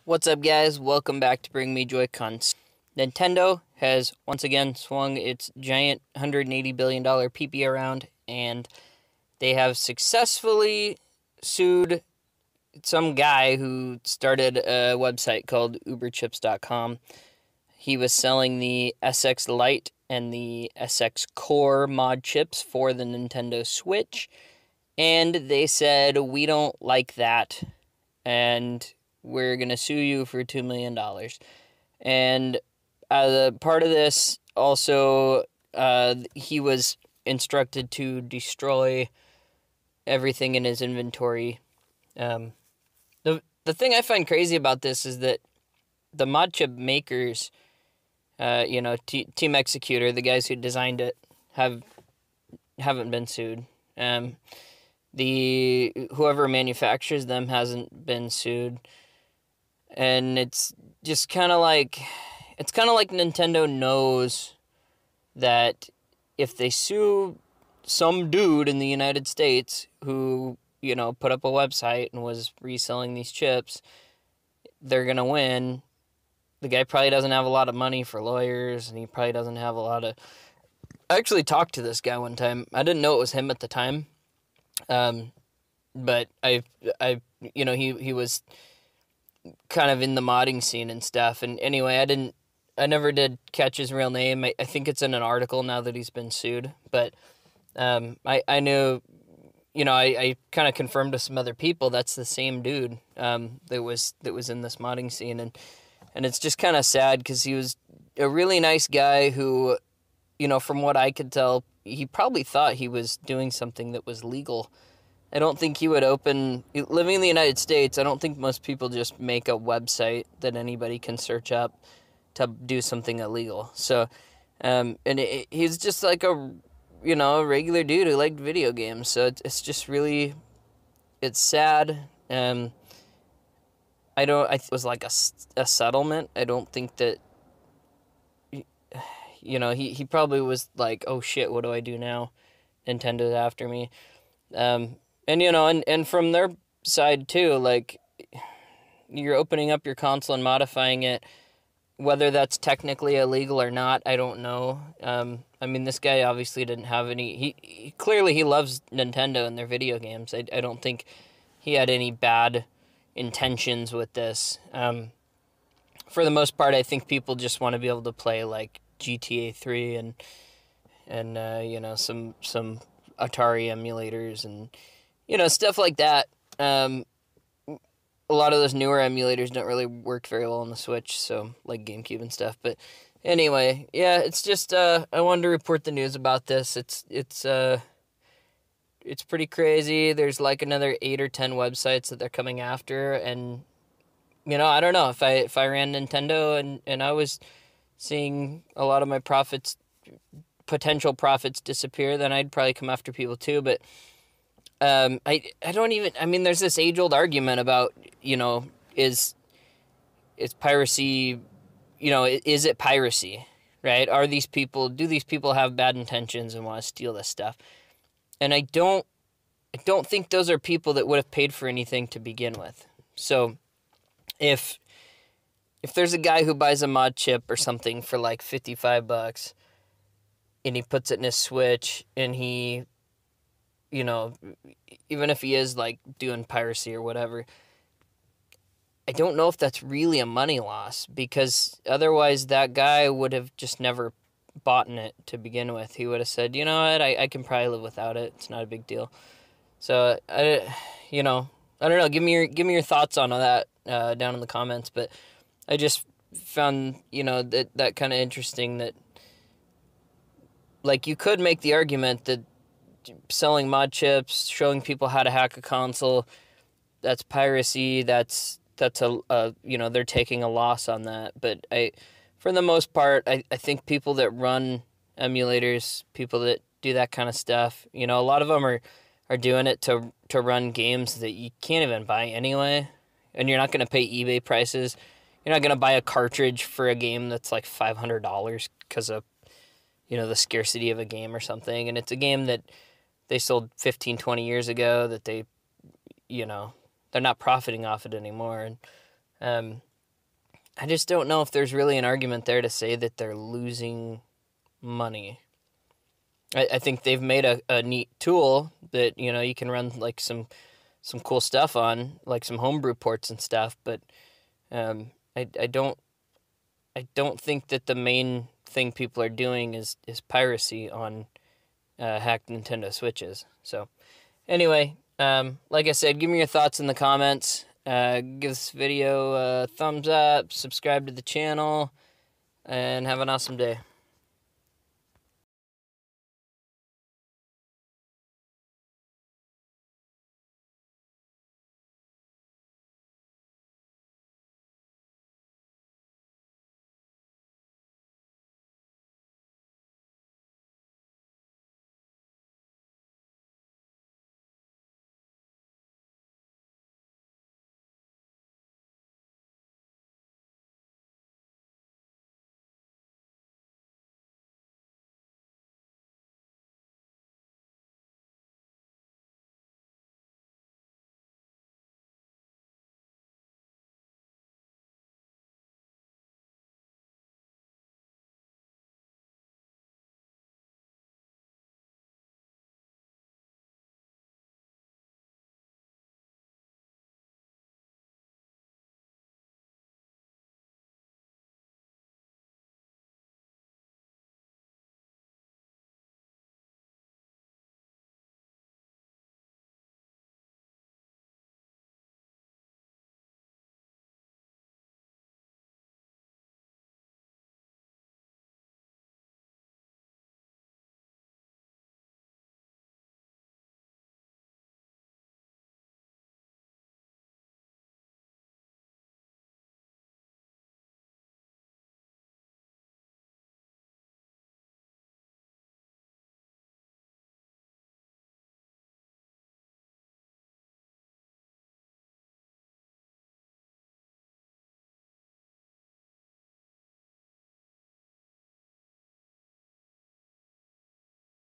What's up, guys? Welcome back to Bring Me Joy-Cons. Nintendo has once again swung its giant $180 billion PP around, and they have successfully sued some guy who started a website called uberchips.com. He was selling the SX Lite and the SX Core mod chips for the Nintendo Switch, and they said, we don't like that, and we're going to sue you for $2 million. And part of this, also, he was instructed to destroy everything in his inventory. The thing I find crazy about this is that the mod chip makers, Team Executor, the guys who designed it, haven't been sued. Whoever manufactures them hasn't been sued. And it's just kind of like Nintendo knows that if they sue some dude in the United States who, put up a website and was reselling these chips, they're going to win. The guy probably doesn't have a lot of money for lawyers, and he probably doesn't have a lot of... I actually talked to this guy one time. I didn't know it was him at the time. But he was kind of in the modding scene and stuff. And anyway, I never did catch his real name. I think it's in an article now that he's been sued. But I knew, I kind of confirmed to some other people that's the same dude that was in this modding scene. And it's just kind of sad because he was a really nice guy who, from what I could tell, he probably thought he was doing something that was legal. I don't think he would living in the United States, I don't think most people just make a website that anybody can search up to do something illegal. So, he's just like a regular dude who liked video games. So it's just really, it's sad. It was like a settlement. I don't think that, he probably was like, oh shit, what do I do now? Nintendo's after me. And from their side too, like, you're opening up your console and modifying it, whether that's technically illegal or not, I don't know. This guy obviously didn't have any, he clearly loves Nintendo and their video games. I don't think he had any bad intentions with this. For the most part, I think people just want to be able to play like GTA 3 and some Atari emulators and stuff like that. A lot of those newer emulators don't really work very well on the Switch, so like GameCube and stuff. But anyway, yeah, it's just I wanted to report the news about this. It's pretty crazy. There's like another 8 or 10 websites that they're coming after, and I don't know, if I ran Nintendo and I was seeing a lot of my potential profits disappear, then I'd probably come after people too. But I don't even, there's this age-old argument about, is piracy, is it piracy, right? Do these people have bad intentions and want to steal this stuff? And I don't think those are people that would have paid for anything to begin with. So if there's a guy who buys a mod chip or something for like $55 and he puts it in his Switch and he, even if he is like doing piracy or whatever, I don't know if that's really a money loss, because otherwise that guy would have just never bought it to begin with. He would have said, you know what, I can probably live without it. It's not a big deal. So I don't know. Give me your thoughts on that down in the comments. But I just found that kind of interesting, that like you could make the argument that selling mod chips, showing people how to hack a console, that's piracy. That's they're taking a loss on that. But for the most part, I think people that run emulators, people that do that kind of stuff, a lot of them are doing it to run games that you can't even buy anyway, and you're not going to pay eBay prices. You're not going to buy a cartridge for a game that's like $500 because of the scarcity of a game or something, and it's a game that they sold 15, 20 years ago that they, they're not profiting off it anymore. And I just don't know if there's really an argument there to say that they're losing money. I think they've made a neat tool that, you know, you can run like some cool stuff on, like some homebrew ports and stuff, but I don't think that the main thing people are doing is piracy on hacked Nintendo Switches. So anyway, like I said, give me your thoughts in the comments. Give this video a thumbs up, subscribe to the channel, and have an awesome day.